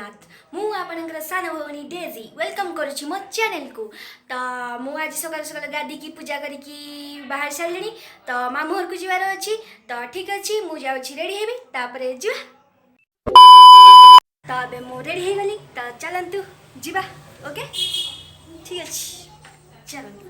जगन्नाथ मु आपनकर सान भौनी डेजी वेलकम करुछि मो चैनल को। तो मु आज सकाल सकाल गादी की पूजा करिकी बाहर सारलिनी। तो मामू घर को जीवार अछि। तो ठीक अछि मु जाउछि रेडी हेबी तापरे जीवा। तो अबे मु रेडी हे गली। तो चलंतु जीवा। ओके ठीक अछि चलंतु।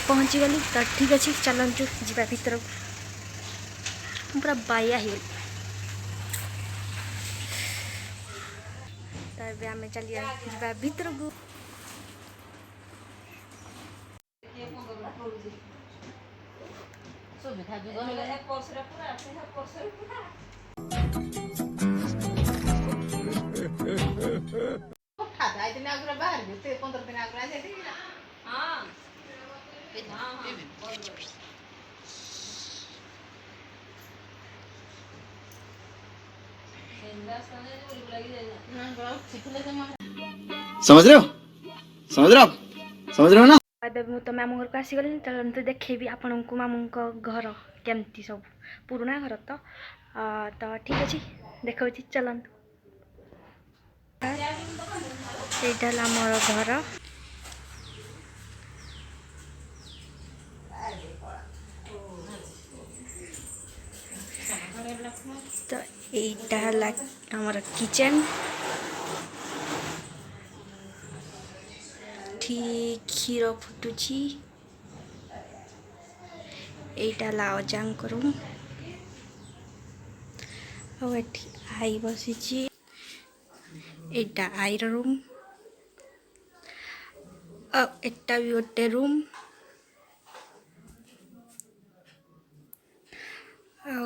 पहुँची गली। तो ठीक अच्छे चलतु जा भर पूरा बाया हो आम चल जा भर को। समझ रहे हो ना। अबे मु तो मामू घर को आसी गली। तो देखेबी आपन को मामू घर केमती सब पुराना घर। तो ठीक अच्छे देखा चलतु। यहाँ मोर घर तो यहाँ हमार किचन ठीक क्षीर फुटुची। यहाँ लाओजांक रूम आई बसी। यहाँ आईर रूम एटा भी गोटे रूम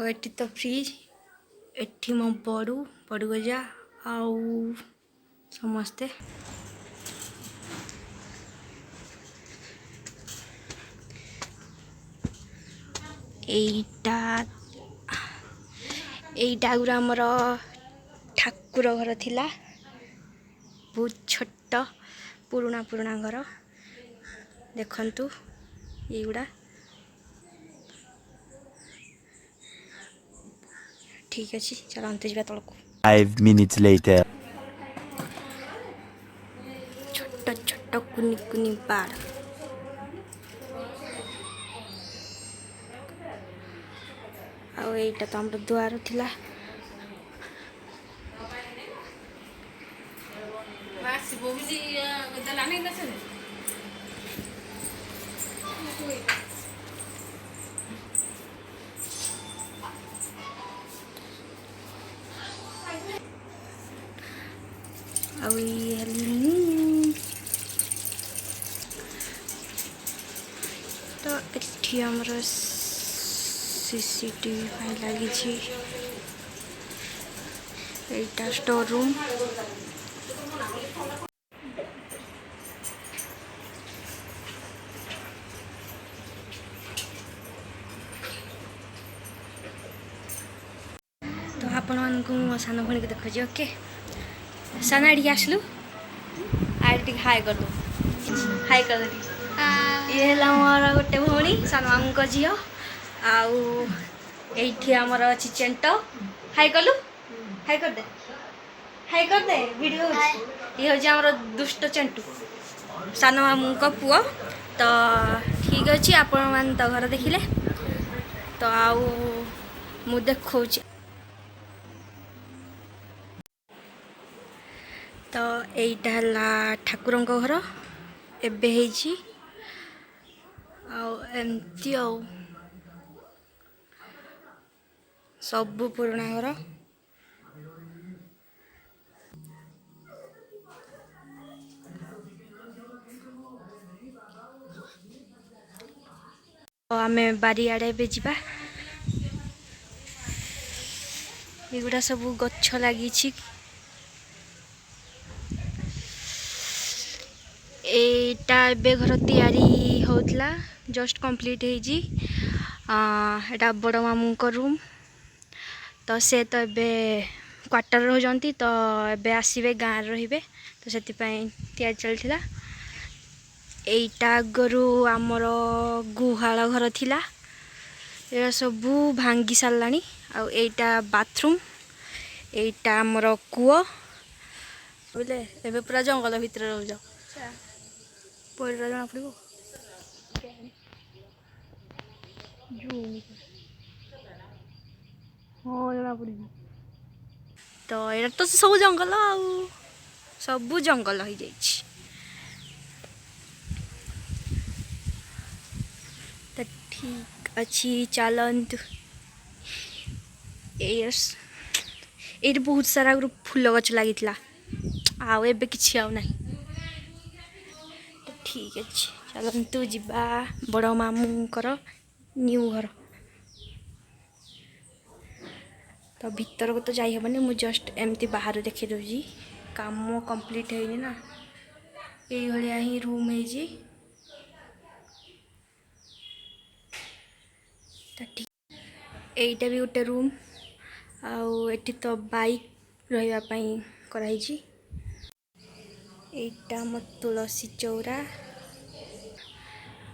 एटी तो फ्रिज एटी मो बड़ू गजा आउ समस्ते एटा गुरा हमर ठाकुर घर थिला। बहुत छोट पुराना घर देखंतु ये गुड़ा ठीक अच्छे चलते जा तल को। 5 minutes later छोट छोट कुनी कुनी बाड़ आउ एटा तो हमर द्वार थिला। ଆସିବ ବୋଲି ଦେଲାନି ମେସେଜ ଆଉ तो एठी हमर सीसीटीवी फाइन लगी एटा स्टोर रूम तो आपण मानकु मो सान भणी के देखो ओके सान आड़ी आसलु आड़ी हाय कर दो हाय कर दे ये है मोर गोटे भौणी सान मामू को झील आठी आमर अच्छी चेंट हाय कलु हाय कर दे वीडियो ये हूँ आमर दुष्ट चेंटू सान मामू को पुओ तो ठीक अच्छे आपण मान तो घर देखिले तो आउ मु देखौ तो यहीटा है ठाकुर घर एबे हेजी एमती सबु पुराणा घर तो आम बारियाड़े भी जा एगुड़ा सब गछ लगी एटा एबे घर तैयारी होतला जस्ट कंप्लीट हेजी एटा बड़ मामू को रूम तो से तो एबे क्वार्टर रहउजंती तो एबे आसीबे गाँव रहिबे तो सेति पई तैयारी चलथिला एटा गरु आमर गुहाल घर थिला एरा सबू भांगी सारलानी आ एटा बाथरूम एटा आमर कूओ बोले एबे पूरा जंगल भितर रहउज पड़े जना पड़ो हाँ जना पड़ तो यहाँ तो सब जंगल सबू जंगल हो जाइए तो ठीक अच्छी चलतु ये बहुत सारा ग्रुप फूल गच लगी आउ एबे किछि आउ नहीं तो ठीक अच्छे चलतु जीवा बड़ मामू कर न्यू घर तो भीतर को तो जाई हेबनी मु जस्ट एमती बाहर देखी दूजी काम कंप्लीट है ना यही भाया ही रूम है तो ठीक एटा भी गोटे रूम आठी तो बाइक रही कराई एटा मो तुलसी चौरा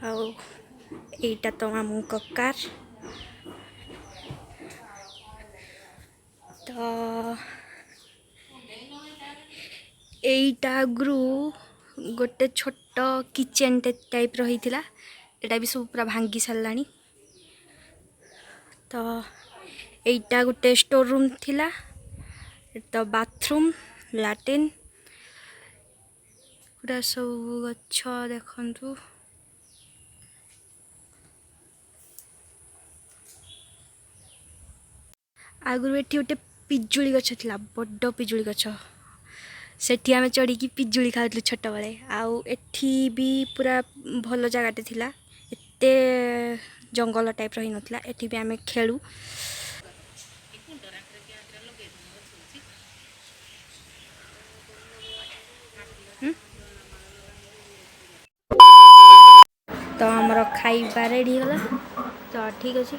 आटा तो मामू कार तो एटा आगु गोटे छोट किचेन टाइप रही एटा भी सब पूरा भांगी सारा तो एटा गोटे स्टोर रूम थिला तो बाथरूम लैट्रिन पूरा सब गच्छ देखंतु आगु एटी गोटे पिजुली गछ थिला बड़ पिजुली गछ सेठी आमे चढ़ी की पिजुली खाउतलु छोट बेले आउ एठी भी पूरा भल जगाटे थिला एते जंगल टाइप रही नथिला एठी भी आमे खेलु तो हमर खाइबा रेडी गला तो ठीक अछि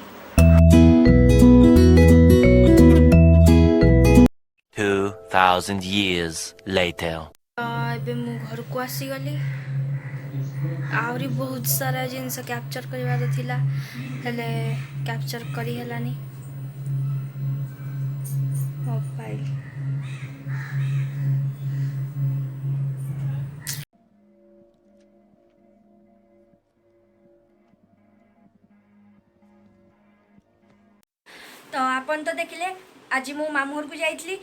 2000 years later एबे मु घर को आसी गली आउरी बहुत सारा जिनस कैप्चर करवार थिला हेले कैप्चर करी हेलानी मोबाइल तो आपण आपण तो देखिले आज मु मामू घर को जाइली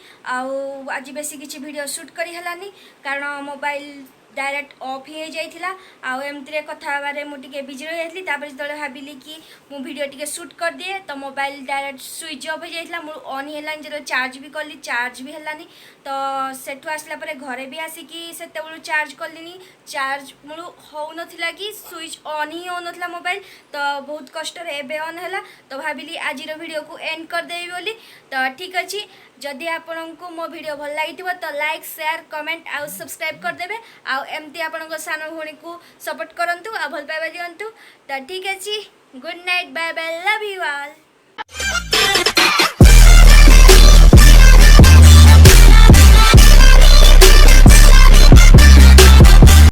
आज बेसी किसी वीडियो शूट करी हलानी कारण मोबाइल डायरेक्ट ऑफ ही जाइथिला आउ एमती कथा बारे मुझे बिजी रही तापर जो भाविली कि मु वीडियो टिके शूट कर दिए तो मोबाइल डायरेक्ट स्विच ऑफ हो जाइथिला मु ऑन हेलानी जो चार्ज भी कली चार्ज भी हेलानी तो सेठू आसला परे घरे भी आसिकी सेते बेलू चार्ज कलिनी चार्ज मुझ हो नथिला कि स्विच ऑन ही हो नथिला मोबाइल तो बहुत कष्ट एबे ऑन हैला तो भाविली आज वीडियो को एंड कर देबी बोली तो ठीक अच्छी जदि आपको मो वीडियो भल लगी तो लाइक शेयर कमेंट आउ सब्सक्राइब करदेवे आउ एमती आपण सान भौणी को सपोर्ट करंतु आ भल पाइबा दियंतु तो ठीक अच्छी good night bye bye love you all.